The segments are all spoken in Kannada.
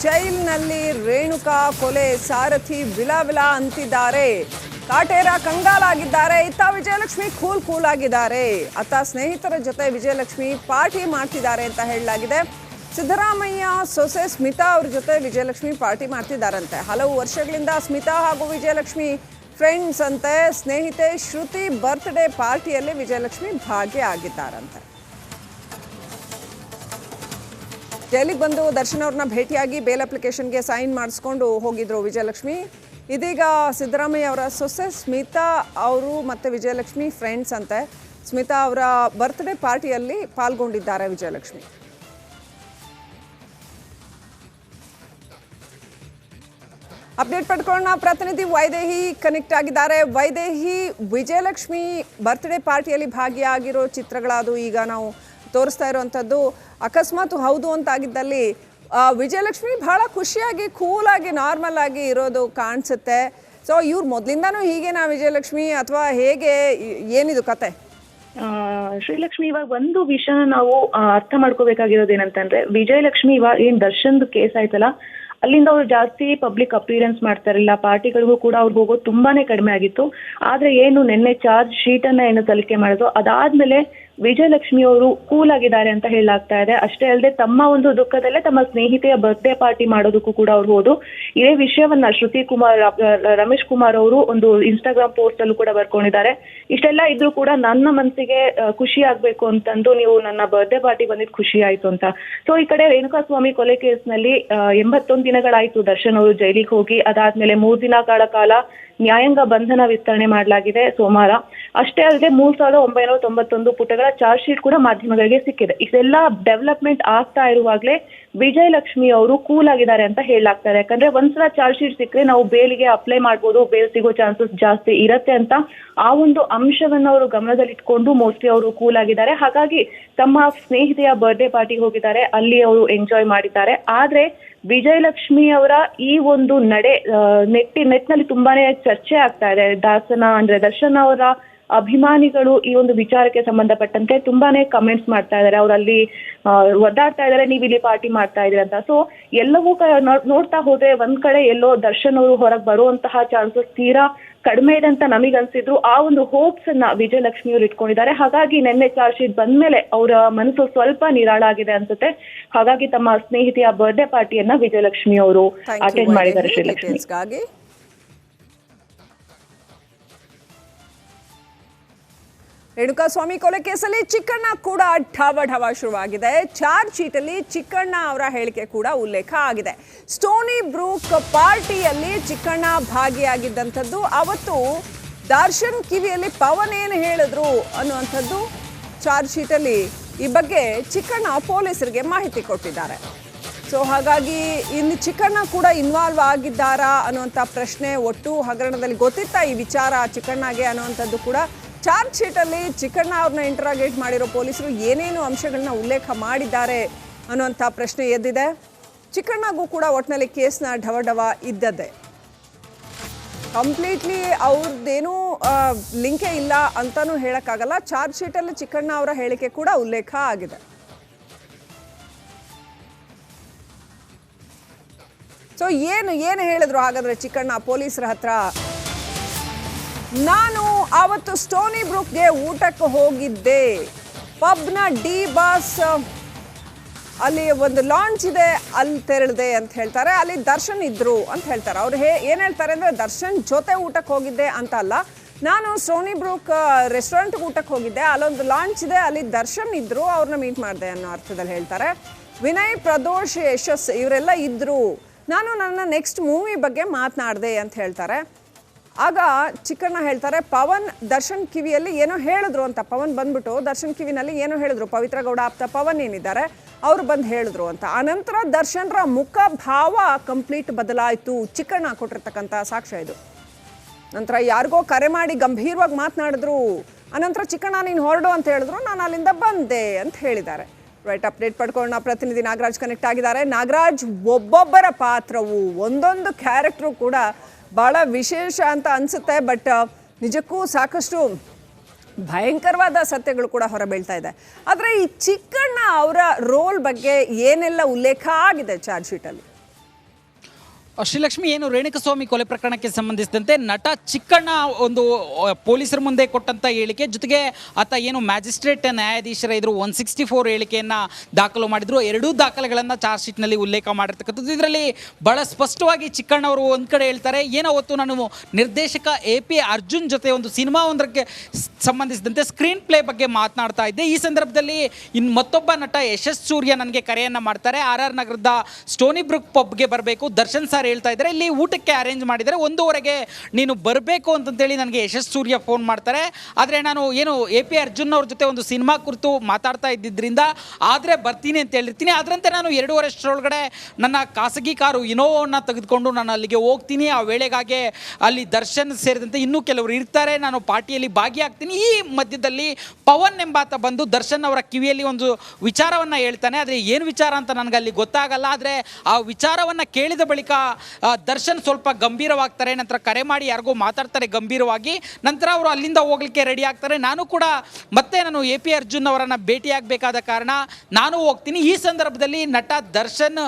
ಜೈಲಿನಲ್ಲಿ ರೇಣುಕಾ ಕೊಲೆ ಸಾರಥಿ ವಿಲ ಅಂತಿದ್ದಾರೆ. ಕಾಟೇರ ಕಂಗಾಲಾಗಿದ್ದಾರೆ. ಇತ್ತ ವಿಜಯಲಕ್ಷ್ಮಿ ಕೂಲ್ ಆಗಿದ್ದಾರೆ. ಅತ್ತ ಸ್ನೇಹಿತರ ಜೊತೆ ವಿಜಯಲಕ್ಷ್ಮಿ ಪಾರ್ಟಿ ಮಾಡ್ತಿದ್ದಾರೆ ಅಂತ ಹೇಳಲಾಗಿದೆ. ಸಿದ್ದರಾಮಯ್ಯ ಸೊಸೆ ಸ್ಮಿತಾ ಅವ್ರ ಜೊತೆ ವಿಜಯಲಕ್ಷ್ಮಿ ಪಾರ್ಟಿ ಮಾಡ್ತಿದ್ದಾರಂತೆ. ಹಲವು ವರ್ಷಗಳಿಂದ ಸ್ಮಿತಾ ಹಾಗೂ ವಿಜಯಲಕ್ಷ್ಮಿ ಫ್ರೆಂಡ್ಸ್ ಅಂತೆ. ಸ್ನೇಹಿತೆ ಶ್ರುತಿ ಬರ್ತ್ಡೇ ಪಾರ್ಟಿಯಲ್ಲಿ ವಿಜಯಲಕ್ಷ್ಮಿ ಭಾಗಿಯಾಗಿದ್ದಾರಂತೆ. ಜೈಲಿಗೆ ಬಂದು ದರ್ಶನ್ ಅವ್ರನ್ನ ಭೇಟಿಯಾಗಿ ಬೇಲ್ ಅಪ್ಲಿಕೇಶನ್ಗೆ ಸೈನ್ ಮಾಡಿಸ್ಕೊಂಡು ಹೋಗಿದ್ರು ವಿಜಯಲಕ್ಷ್ಮಿ. ಇದೀಗ ಸಿದ್ದರಾಮಯ್ಯ ಅವರ ಸೊಸೆ ಸ್ಮಿತಾ ಅವರು ಮತ್ತು ವಿಜಯಲಕ್ಷ್ಮಿ ಫ್ರೆಂಡ್ಸ್ ಅಂತೆ. ಸ್ಮಿತಾ ಅವರ ಬರ್ತ್ಡೇ ಪಾರ್ಟಿಯಲ್ಲಿ ಪಾಲ್ಗೊಂಡಿದ್ದಾರೆ ವಿಜಯಲಕ್ಷ್ಮಿ. ಅಪ್ಡೇಟ್ ಪಡ್ಕೊಳ್ಳೋಣ. ಪ್ರತಿನಿಧಿ ವೈದೇಹಿ ಕನೆಕ್ಟ್ ಆಗಿದ್ದಾರೆ. ವೈದೇಹಿ, ವಿಜಯಲಕ್ಷ್ಮಿ ಬರ್ತ್ಡೇ ಪಾರ್ಟಿಯಲ್ಲಿ ಭಾಗಿಯಾಗಿರೋ ಚಿತ್ರಗಳದು ಈಗ ನಾವು ತೋರಿಸ್ತಾ ಇರುವಂಥದ್ದು. ಅಕಸ್ಮಾತ್ ಹೌದು ಅಂತಾಗಿದ್ದಲ್ಲಿ ವಿಜಯಲಕ್ಷ್ಮಿ ಬಹಳ ಖುಷಿಯಾಗಿ ಕೂಲಾಗಿ ನಾರ್ಮಲ್ ಆಗಿ ಇರೋದು ಕಾಣಿಸುತ್ತೆ. ಸೊ ಇವ್ರು ಮೊದಲಿಂದಾನು ಹೀಗೇನಾ ವಿಜಯಲಕ್ಷ್ಮಿ, ಅಥವಾ ಹೇಗೆ, ಏನಿದು ಕತೆ? ಶ್ರೀಲಕ್ಷ್ಮಿ, ಇವಾಗ ಒಂದು ವಿಷಯನ ನಾವು ಅರ್ಥ ಮಾಡ್ಕೋಬೇಕಾಗಿರೋದು ಏನಂತಂದ್ರೆ, ವಿಜಯಲಕ್ಷ್ಮಿ ಇವಾಗ ಏನ್ ದರ್ಶನ್ದು ಕೇಸ್ ಆಯ್ತಲ್ಲ, ಅಲ್ಲಿಂದ ಅವ್ರು ಜಾಸ್ತಿ ಪಬ್ಲಿಕ್ ಅಪಿಯರೆನ್ಸ್ ಮಾಡ್ತಾ ಇರಲಿಲ್ಲ. ಪಾರ್ಟಿಗಳಿಗೂ ಕೂಡ ಅವ್ರು ಹೋಗೋದು ತುಂಬಾನೇ ಕಡಿಮೆ ಆಗಿತ್ತು. ಆದ್ರೆ ಏನು ನಿನ್ನೆ ಚಾರ್ಜ್ ಶೀಟ್ ಅನ್ನ ಏನು ಸಲ್ಲಿಕೆ ಮಾಡಿದ್ರು, ಅದಾದ್ಮೇಲೆ ವಿಜಯಲಕ್ಷ್ಮಿ ಅವರು ಕೂಲ್ ಆಗಿದ್ದಾರೆ ಅಂತ ಹೇಳಲಾಗ್ತಾ ಇದೆ. ಅಷ್ಟೇ ಅಲ್ಲದೆ ತಮ್ಮ ಒಂದು ದುಃಖದಲ್ಲೇ ತಮ್ಮ ಸ್ನೇಹಿತೆಯ ಬರ್ತ್ಡೇ ಪಾರ್ಟಿ ಮಾಡೋದಕ್ಕೂ ಕೂಡ ಅವ್ರು ಹೋದು ಇದೇ ವಿಷಯವನ್ನ ರಮೇಶ್ ಕುಮಾರ್ ಅವರು ಒಂದು ಇನ್ಸ್ಟಾಗ್ರಾಮ್ ಪೋಸ್ಟ್ ಅಲ್ಲೂ ಕೂಡ ಬರ್ಕೊಂಡಿದ್ದಾರೆ. ಇಷ್ಟೆಲ್ಲ ಇದ್ರೂ ಕೂಡ ನನ್ನ ಮನಸ್ಸಿಗೆ ಖುಷಿ ಆಗ್ಬೇಕು ಅಂತಂದು ನೀವು ನನ್ನ ಬರ್ತ್ಡೇ ಪಾರ್ಟಿ ಬಂದಿದ್ದು ಖುಷಿ ಆಯ್ತು ಅಂತ. ಸೊ ಈ ಕಡೆ ರೇಣುಕಾಸ್ವಾಮಿ ಕೊಲೆ ಕೇಸ್ನಲ್ಲಿ 81 ದಿನಗಳಾಯ್ತು ದರ್ಶನ್ ಅವರು ಜೈಲಿಗೆ ಹೋಗಿ. ಅದಾದ್ಮೇಲೆ 3 ದಿನಗಳ ಕಾಲ ನ್ಯಾಯಾಂಗ ಬಂಧನ ವಿಸ್ತರಣೆ ಮಾಡಲಾಗಿದೆ ಸೋಮವಾರ. ಅಷ್ಟೇ ಅಲ್ಲದೆ 3991 ಪುಟಗಳ ಚಾರ್ಜ್ ಶೀಟ್ ಕೂಡ ಮಾಧ್ಯಮಗಳಿಗೆ ಸಿಕ್ಕಿದೆ. ಇದೆಲ್ಲ ಡೆವಲಪ್ಮೆಂಟ್ ಆಗ್ತಾ ಇರುವಾಗಲೇ ವಿಜಯಲಕ್ಷ್ಮಿ ಅವರು ಕೂಲ್ ಆಗಿದ್ದಾರೆ ಅಂತ ಹೇಳಲಾಗ್ತಾರೆ. ಯಾಕಂದ್ರೆ ಒಂದ್ಸಲ ಚಾರ್ಜ್ ಶೀಟ್ ಸಿಕ್ಕರೆ ನಾವು ಬೇಲಿಗೆ ಅಪ್ಲೈ ಮಾಡ್ಬೋದು, ಬೇಲ್ ಸಿಗೋ ಚಾನ್ಸಸ್ ಜಾಸ್ತಿ ಇರತ್ತೆ ಅಂತ ಆ ಒಂದು ಅಂಶವನ್ನ ಅವರು ಗಮನದಲ್ಲಿ ಇಟ್ಕೊಂಡು ಮೋಸ್ಟ್ಲಿ ಅವರು ಕೂಲ್ ಆಗಿದ್ದಾರೆ. ಹಾಗಾಗಿ ತಮ್ಮ ಸ್ನೇಹಿತೆಯ ಬರ್ತ್ಡೇ ಪಾರ್ಟಿಗೆ ಹೋಗಿದ್ದಾರೆ, ಅಲ್ಲಿ ಅವರು ಎಂಜಾಯ್ ಮಾಡಿದ್ದಾರೆ. ಆದ್ರೆ ವಿಜಯಲಕ್ಷ್ಮಿ ಅವರ ಈ ಒಂದು ನಡೆ ನೆಟ್ನಲ್ಲಿ ತುಂಬಾನೇ ಚರ್ಚೆ ಆಗ್ತಾ ಇದೆ. ದರ್ಶನ್ ಅವರ ಅಭಿಮಾನಿಗಳು ಈ ಒಂದು ವಿಚಾರಕ್ಕೆ ಸಂಬಂಧಪಟ್ಟಂತೆ ತುಂಬಾನೇ ಕಮೆಂಟ್ಸ್ ಮಾಡ್ತಾ ಇದ್ದಾರೆ. ಅವರಲ್ಲಿ ಒದ್ದಾಡ್ತಾ ಇದ್ದಾರೆ, ನೀವು ಇಲ್ಲಿ ಪಾರ್ಟಿ ಮಾಡ್ತಾ ಇದೀರ ಅಂತ. ಸೊ ಎಲ್ಲವೂ ನೋಡ್ತಾ ಹೋದ್ರೆ ಒಂದ್ ಕಡೆ ಎಲ್ಲೋ ದರ್ಶನ್ ಅವರು ಹೊರಗೆ ಬರುವಂತಹ ಚಾನ್ಸಸ್ ತೀರಾ ಕಡಿಮೆ ಇದೆ ಅಂತ ನಮಗನ್ಸಿದ್ರು. ಆ ಒಂದು ಹೋಪ್ಸ್ ಅನ್ನ ವಿಜಯಲಕ್ಷ್ಮಿ ಅವರು ಇಟ್ಕೊಂಡಿದ್ದಾರೆ. ಹಾಗಾಗಿ ನಿನ್ನೆ ಚಾರ್ಜ್ ಶೀಟ್ ಬಂದ್ಮೇಲೆ ಅವರ ಮನಸ್ಸು ಸ್ವಲ್ಪ ನಿರಾಳ ಆಗಿದೆ ಅನ್ಸುತ್ತೆ. ಹಾಗಾಗಿ ತಮ್ಮ ಸ್ನೇಹಿತೆಯ ಬರ್ತ್ಡೇ ಪಾರ್ಟಿಯನ್ನ ವಿಜಯಲಕ್ಷ್ಮಿ ಅವರು ಅಟೆಂಡ್ ಮಾಡಿದ್ದಾರೆ. ಶ್ರೀಲಕ್ಷ್ಮಿ, ರೇಣುಕಾಸ್ವಾಮಿ ಕೊಲೆ ಕೇಸಲ್ಲಿ ಚಿಕ್ಕಣ್ಣ ಕೂಡ ಢವ ಶುರುವಾಗಿದೆ. ಚಾರ್ಜ್ ಶೀಟಲ್ಲಿ ಚಿಕ್ಕಣ್ಣ ಅವರ ಹೇಳಿಕೆ ಕೂಡ ಉಲ್ಲೇಖ ಆಗಿದೆ. ಸ್ಟೋನಿ ಬ್ರೂಕ್ ಪಾರ್ಟಿಯಲ್ಲಿ ಚಿಕ್ಕಣ್ಣ ಭಾಗಿಯಾಗಿದ್ದಂಥದ್ದು. ಅವತ್ತು ದರ್ಶನ್ ಕಿವಿಯಲ್ಲಿ ಪವನ್ ಏನು ಹೇಳಿದ್ರು ಅನ್ನುವಂಥದ್ದು ಚಾರ್ಜ್ ಶೀಟಲ್ಲಿ ಈ ಬಗ್ಗೆ ಚಿಕ್ಕಣ್ಣ ಪೊಲೀಸರಿಗೆ ಮಾಹಿತಿ ಕೊಟ್ಟಿದ್ದಾರೆ. ಸೊ ಹಾಗಾಗಿ ಇಲ್ಲಿ ಚಿಕ್ಕಣ್ಣ ಕೂಡ ಇನ್ವಾಲ್ವ್ ಆಗಿದ್ದಾರಾ ಅನ್ನುವಂಥ ಪ್ರಶ್ನೆ, ಒಟ್ಟು ಹಗರಣದಲ್ಲಿ ಗೊತ್ತಿತ್ತಾ ಈ ವಿಚಾರ ಚಿಕ್ಕಣ್ಣಗೆ ಅನ್ನುವಂಥದ್ದು ಕೂಡ ಚಾರ್ಜ್ ಶೀಟಲ್ಲಿ ಚಿಕ್ಕಣ್ಣ ಅವ್ರನ್ನ ಇಂಟರಾಗೇಟ್ ಮಾಡಿರೋ ಪೊಲೀಸರು ಏನೇನು ಅಂಶಗಳನ್ನ ಉಲ್ಲೇಖ ಮಾಡಿದ್ದಾರೆ ಅನ್ನುವಂಥ ಪ್ರಶ್ನೆ ಎದ್ದಿದೆ. ಚಿಕ್ಕಣ್ಣಗೂ ಕೂಡ ಒಟ್ಟಿನಲ್ಲಿ ಕೇಸ್ನ ಢವ ಇದ್ದದ್ದೇ. ಕಂಪ್ಲೀಟ್ಲಿ ಅವ್ರದ್ದೇನೂ ಲಿಂಕೇ ಇಲ್ಲ ಅಂತಾನೂ ಹೇಳೋಕ್ಕಾಗಲ್ಲ. ಚಾರ್ಜ್ ಶೀಟಲ್ಲಿ ಚಿಕ್ಕಣ್ಣ ಅವರ ಹೇಳಿಕೆ ಕೂಡ ಉಲ್ಲೇಖ ಆಗಿದೆ. ಸೊ ಏನು ಹೇಳಿದ್ರು ಹಾಗಾದ್ರೆ ಚಿಕ್ಕಣ್ಣ ಪೊಲೀಸರ ಹತ್ರ? ನಾನು ಆವತ್ತು ಸ್ಟೋನಿ ಬ್ರೂಕ್ಗೆ ಊಟಕ್ಕೆ ಹೋಗಿದ್ದೆ. ಪಬ್ನ ಡಿ ಬಾಸ್ ಅಲ್ಲಿ ಒಂದು ಲಾಂಚ್ ಇದೆ, ಅಲ್ಲಿ ತೆರಳಿದೆ ಅಂತ ಹೇಳ್ತಾರೆ. ಅಲ್ಲಿ ದರ್ಶನ್ ಇದ್ರು ಅಂತ ಹೇಳ್ತಾರೆ. ಅವ್ರು ಏನು ಹೇಳ್ತಾರೆ ಅಂದರೆ, ದರ್ಶನ್ ಜೊತೆ ಊಟಕ್ಕೆ ಹೋಗಿದ್ದೆ ಅಂತ ಅಲ್ಲ, ನಾನು ಸ್ಟೋನಿ ಬ್ರೂಕ್ ರೆಸ್ಟೋರೆಂಟ್ಗೆ ಊಟಕ್ಕೆ ಹೋಗಿದ್ದೆ, ಅಲ್ಲೊಂದು ಲಾಂಚ್ ಇದೆ, ಅಲ್ಲಿ ದರ್ಶನ್ ಇದ್ರು, ಅವ್ರನ್ನ ಮೀಟ್ ಮಾಡಿದೆ ಅನ್ನೋ ಅರ್ಥದಲ್ಲಿ ಹೇಳ್ತಾರೆ. ವಿನಯ್, ಪ್ರದೋಷ್, ಯಶಸ್ ಇವರೆಲ್ಲ ಇದ್ರು. ನಾನು ನನ್ನ ನೆಕ್ಸ್ಟ್ ಮೂವಿ ಬಗ್ಗೆ ಮಾತನಾಡಿದೆ ಅಂತ ಹೇಳ್ತಾರೆ. ಆಗ ಚಿಕ್ಕಣ್ಣ ಹೇಳ್ತಾರೆ, ಪವನ್ ದರ್ಶನ್ ಕಿವಿಯಲ್ಲಿ ಏನೋ ಹೇಳಿದ್ರು ಅಂತ. ಪವನ್ ಬಂದ್ಬಿಟ್ಟು ದರ್ಶನ್ ಕಿವಿನಲ್ಲಿ ಏನೋ ಹೇಳಿದ್ರು. ಪವಿತ್ರ ಗೌಡ ಆಪ್ತ ಪವನ್ ಏನಿದ್ದಾರೆ ಅವರು ಬಂದು ಹೇಳಿದ್ರು ಅಂತ. ಆನಂತರ ದರ್ಶನ್ರ ಮುಖ ಭಾವ ಕಂಪ್ಲೀಟ್ ಬದಲಾಯಿತು. ಚಿಕ್ಕಣ್ಣ ಕೊಟ್ಟಿರ್ತಕ್ಕಂಥ ಸಾಕ್ಷ್ಯ ಇದು. ನಂತರ ಯಾರಿಗೋ ಕರೆ ಮಾಡಿ ಗಂಭೀರವಾಗಿ ಮಾತನಾಡಿದ್ರು. ಅನಂತರ ಚಿಕ್ಕಣ್ಣ ನೀನು ಹೊರಡು ಅಂತ ಹೇಳಿದ್ರು, ನಾನು ಅಲ್ಲಿಂದ ಬಂದೆ ಅಂತ ಹೇಳಿದ್ದಾರೆ. ರೈಟ್, ಅಪ್ಡೇಟ್ ಪಡ್ಕೊಳ್ಳೋಣ. ಪ್ರತಿನಿಧಿ ನಾಗರಾಜ್ ಕನೆಕ್ಟ್ ಆಗಿದ್ದಾರೆ. ನಾಗರಾಜ್, ಒಬ್ಬೊಬ್ಬರ ಪಾತ್ರವು ಒಂದೊಂದು ಕ್ಯಾರೆಕ್ಟ್ರು ಕೂಡ ಭಾಳ ವಿಶೇಷ ಅಂತ ಅನಿಸುತ್ತೆ. ಬಟ್ ನಿಜಕ್ಕೂ ಸಾಕಷ್ಟು ಭಯಂಕರವಾದ ಸತ್ಯಗಳು ಕೂಡ ಹೊರಬೀಳ್ತಾ ಇದೆ. ಆದರೆ ಈ ಚಿಕ್ಕಣ್ಣ ಅವರ ರೋಲ್ ಬಗ್ಗೆ ಏನೆಲ್ಲ ಉಲ್ಲೇಖ ಆಗಿದೆ ಚಾರ್ಜ್ ಶೀಟಲ್ಲಿ? ಶ್ರೀಲಕ್ಷ್ಮಿ, ಏನು ರೇಣುಕಸ್ವಾಮಿ ಕೊಲೆ ಪ್ರಕರಣಕ್ಕೆ ಸಂಬಂಧಿಸಿದಂತೆ ನಟ ಚಿಕ್ಕಣ್ಣ ಒಂದು ಪೊಲೀಸರ ಮುಂದೆ ಕೊಟ್ಟಂಥ ಹೇಳಿಕೆ, ಜೊತೆಗೆ ಆತ ಏನು ಮ್ಯಾಜಿಸ್ಟ್ರೇಟ್ ನ್ಯಾಯಾಧೀಶರ ಎದುರು 164 ಹೇಳಿಕೆಯನ್ನು ದಾಖಲು ಮಾಡಿದ್ರು. ಎರಡೂ ದಾಖಲೆಗಳನ್ನು ಚಾರ್ಜ್ ಶೀಟ್ನಲ್ಲಿ ಉಲ್ಲೇಖ ಮಾಡಿರ್ತಕ್ಕಂಥದ್ದು. ಇದರಲ್ಲಿ ಬಹಳ ಸ್ಪಷ್ಟವಾಗಿ ಚಿಕ್ಕಣ್ಣ ಅವರು ಒಂದು ಕಡೆ ಹೇಳ್ತಾರೆ, ಏನೋ ಹೊತ್ತು ನಾನು ನಿರ್ದೇಶಕ AP ಅರ್ಜುನ್ ಜೊತೆ ಒಂದು ಸಿನಿಮಾ ಒಂದಕ್ಕೆ ಸಂಬಂಧಿಸಿದಂತೆ ಸ್ಕ್ರೀನ್ ಪ್ಲೇ ಬಗ್ಗೆ ಮಾತನಾಡ್ತಾ ಇದ್ದೆ. ಈ ಸಂದರ್ಭದಲ್ಲಿ ಮತ್ತೊಬ್ಬ ನಟ ಯಶಸ್ ಸೂರ್ಯ ನನಗೆ ಕರೆಯನ್ನು ಮಾಡ್ತಾರೆ. RR ನಗರದ ಸ್ಟೋನಿ ಬ್ರೂಕ್ ಪಬ್ಗೆ ಬರಬೇಕು, ದರ್ಶನ್ ಸರ್ ಹೇಳ್ತಾ ಇದ್ದಾರೆ, ಇಲ್ಲಿ ಊಟಕ್ಕೆ ಅರೇಂಜ್ ಮಾಡಿದ್ದಾರೆ, 1:15 ನೀನು ಬರಬೇಕು ಅಂತಂತೇಳಿ ನನಗೆ ಯಶಸ್ ಸೂರ್ಯ ಫೋನ್ ಮಾಡ್ತಾರೆ. ಆದರೆ ನಾನು ಏನು AP ಅರ್ಜುನ್ ಅವ್ರ ಜೊತೆ ಒಂದು ಸಿನಿಮಾ ಕುರಿತು ಮಾತಾಡ್ತಾ ಇದ್ದಿದ್ದರಿಂದ ಆದರೆ ಬರ್ತೀನಿ ಅಂತ ಹೇಳಿರ್ತೀನಿ. ಅದರಂತೆ ನಾನು 2:30 ಅಷ್ಟರೊಳಗಡೆ ನನ್ನ ಖಾಸಗಿ ಕಾರು ಇನೋವನ್ನ ತೆಗೆದುಕೊಂಡು ನಾನು ಅಲ್ಲಿಗೆ ಹೋಗ್ತೀನಿ. ಆ ವೇಳೆಗಾಗಿ ಅಲ್ಲಿ ದರ್ಶನ್ ಸೇರಿದಂತೆ ಇನ್ನೂ ಕೆಲವರು ಇರ್ತಾರೆ, ನಾನು ಪಾರ್ಟಿಯಲ್ಲಿ ಭಾಗಿಯಾಗ್ತೀನಿ. ಈ ಮಧ್ಯದಲ್ಲಿ ಪವನ್ ಎಂಬಾತ ಬಂದು ದರ್ಶನ್ ಅವರ ಕಿವಿಯಲ್ಲಿ ಒಂದು ವಿಚಾರವನ್ನು ಹೇಳ್ತಾನೆ. ಆದರೆ ಏನು ವಿಚಾರ ಅಂತ ನನಗೆ ಅಲ್ಲಿ ಗೊತ್ತಾಗಲ್ಲ. ಆದರೆ ಆ ವಿಚಾರವನ್ನು ಕೇಳಿದ ಬಳಿಕ ದರ್ಶನ್ ಸ್ವಲ್ಪ ಗಂಭೀರವಾಗ್ತಾರೆ. ನಂತರ ಕರೆ ಮಾಡಿ ಯಾರಿಗೂ ಮಾತಾಡ್ತಾರೆ ಗಂಭೀರವಾಗಿ. ನಂತರ ಅವರು ಅಲ್ಲಿಂದ ಹೋಗ್ಲಿಕ್ಕೆ ರೆಡಿ ಆಗ್ತಾರೆ. ನಾನು ಕೂಡ ಮತ್ತೆ ನಾನು AP ಅರ್ಜುನ್ ಅವರನ್ನು ಭೇಟಿಯಾಗಬೇಕಾದ ಕಾರಣ ನಾನು ಹೋಗ್ತೀನಿ. ಈ ಸಂದರ್ಭದಲ್ಲಿ ನಟ ದರ್ಶನ್,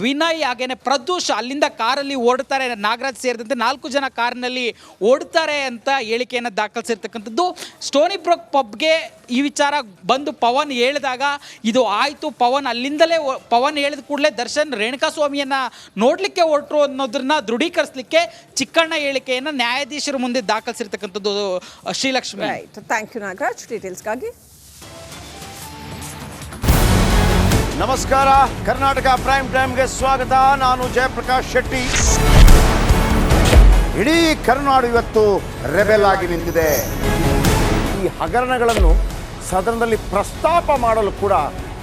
ವಿನಯ್ ಹಾಗೇನೆ ಪ್ರದೂಷ್ ಅಲ್ಲಿಂದ ಕಾರಲ್ಲಿ ಓಡ್ತಾರೆ. ನಾಗರಾಜ್ ಸೇರಿದಂತೆ 4 ಜನ ಕಾರಿನಲ್ಲಿ ಓಡ್ತಾರೆ ಅಂತ ಹೇಳಿಕೆಯನ್ನು ದಾಖಲಿಸಿರ್ತಕ್ಕಂಥದ್ದು. ಸ್ಟೋನಿ ಬ್ರೂಕ್ ಪಬ್ಗೆ ಈ ವಿಚಾರ ಬಂದು ಪವನ್ ಹೇಳಿದಾಗ ಇದು ಆಯಿತು. ಪವನ್ ಹೇಳಿದ ಕೂಡಲೇ ದರ್ಶನ್ ರೇಣುಕಾಸ್ವಾಮಿಯನ್ನು ನೋಡಲಿಕ್ಕೆ ಹೊರಟರು ಅನ್ನೋದನ್ನ ದೃಢೀಕರಿಸಲಿಕ್ಕೆ ಚಿಕ್ಕಣ್ಣ ಹೇಳಿಕೆಯನ್ನು ನ್ಯಾಯಾಧೀಶರ ಮುಂದೆ ದಾಖಲಿಸಿರ್ತಕ್ಕಂಥದ್ದು. ಶ್ರೀಲಕ್ಷ್ಮಿ, ಥ್ಯಾಂಕ್ ಯು ನಾಗರಾಜ್ ಡೀಟೇಲ್ಸ್ಗಾಗಿ. ನಮಸ್ಕಾರ, ಕರ್ನಾಟಕ ಪ್ರೈಮ್ ಟೈಮ್ಗೆ ಸ್ವಾಗತ. ನಾನು ಜಯಪ್ರಕಾಶ್ ಶೆಟ್ಟಿ. ಇಡೀ ಕರ್ನಾಡು ಇವತ್ತು ರೆಬೆಲ್ ಆಗಿ ನಿಂತಿದೆ. ಈ ಹಗರಣಗಳನ್ನು ಸದನದಲ್ಲಿ ಪ್ರಸ್ತಾಪ ಮಾಡಲು ಕೂಡ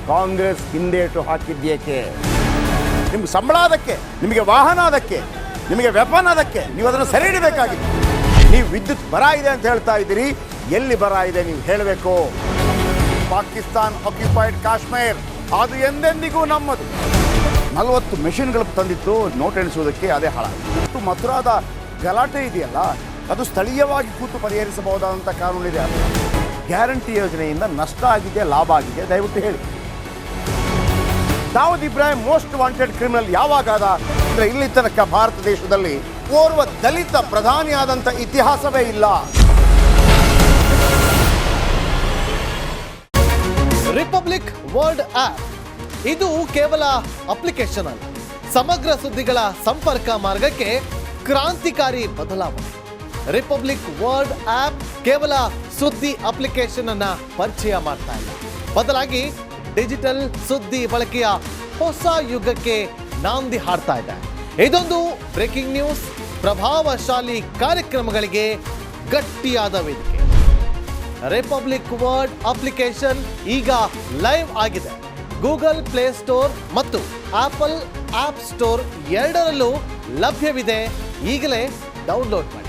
ಕಾಂಗ್ರೆಸ್ ಹಿಂದೇಟು ಹಾಕಿದ್ದೇಕೆ? ನಿಮ್ಗೆ ಸಂಬಳ ಅದಕ್ಕೆ, ನಿಮಗೆ ವಾಹನ ಅದಕ್ಕೆ, ನಿಮಗೆ ವೆಪನ್ ಅದಕ್ಕೆ, ನೀವು ಅದನ್ನು ಸೆರೆ ಹಿಡಬೇಕಾಗಿತ್ತು. ನೀವು ವಿದ್ಯುತ್ ಬರ ಇದೆ ಅಂತ ಹೇಳ್ತಾ ಇದ್ದೀರಿ, ಎಲ್ಲಿ ಬರ ಇದೆ ನೀವು ಹೇಳಬೇಕು. ಪಾಕಿಸ್ತಾನ್ ಆಕ್ಯುಪೈಡ್ ಕಾಶ್ಮೀರ್ ಅದು ಎಂದೆಂದಿಗೂ ನಮ್ಮದು. 40 ಮೆಷಿನ್ಗಳು ತಂದಿತ್ತು ನೋಟ್ ಎಣಿಸುವುದಕ್ಕೆ, ಅದೇ ಹಾಳಾಗಿದೆ. ಮಥುರಾದ ಗಲಾಟೆ ಇದೆಯಲ್ಲ, ಅದು ಸ್ಥಳೀಯವಾಗಿ ಕೂತು ಪರಿಹರಿಸಬಹುದಾದಂಥ ಕಾನೂನಿದೆ. ಗ್ಯಾರಂಟಿ ಯೋಜನೆಯಿಂದ ನಷ್ಟ ಆಗಿದೆ, ಲಾಭ ಆಗಿದೆ, ದಯವಿಟ್ಟು ಹೇಳಿ. Dawood Ibrahim most wanted criminal ಯಾವಾಗಾದ ಅಂದರೆ ಇಲ್ಲಿ ತನಕ ಭಾರತ ದೇಶದಲ್ಲಿ ಓರ್ವ ದಲಿತ ಪ್ರಧಾನಿಯಾದಂಥ ಇತಿಹಾಸವೇ ಇಲ್ಲ. ರಿಪಬ್ಲಿಕ್ ವರ್ಲ್ಡ್ ಆಪ್ ಇದು ಕೇವಲ ಅಪ್ಲಿಕೇಶನ್ ಅಲ್ಲ, ಸಮಗ್ರ ಸುದ್ದಿಗಳ ಸಂಪರ್ಕ ಮಾರ್ಗಕ್ಕೆ ಕ್ರಾಂತಿಕಾರಿ ಬದಲಾವಣೆ. ರಿಪಬ್ಲಿಕ್ ವರ್ಲ್ಡ್ ಆಪ್ ಕೇವಲ ಸುದ್ದಿ ಅಪ್ಲಿಕೇಶನ್ ಅನ್ನ ಪರಿಚಯ ಮಾಡ್ತಾ ಇಲ್ಲ, ಬದಲಾಗಿ ಡಿಜಿಟಲ್ ಸುದ್ದಿ ಬಳಕೆಯ ಹೊಸ ಯುಗಕ್ಕೆ ನಾಂದಿ ಹಾಡ್ತಾ ಇದೆ. ಇದೊಂದು ಬ್ರೇಕಿಂಗ್ ನ್ಯೂಸ್, ಪ್ರಭಾವಶಾಲಿ ಕಾರ್ಯಕ್ರಮಗಳಿಗೆ ಗಟ್ಟಿಯಾದ ವೇದಿಕೆ. ರಿಪಬ್ಲಿಕ್ ವರ್ಲ್ಡ್ ಅಪ್ಲಿಕೇಶನ್ ಈಗ ಲೈವ್ ಆಗಿದೆ. ಗೂಗಲ್ ಪ್ಲೇ ಸ್ಟೋರ್ ಮತ್ತು ಆಪಲ್ ಆಪ್ ಸ್ಟೋರ್ ಎರಡರಲ್ಲೂ ಲಭ್ಯವಿದೆ. ಈಗಲೇ ಡೌನ್ಲೋಡ್ ಮಾಡಿ.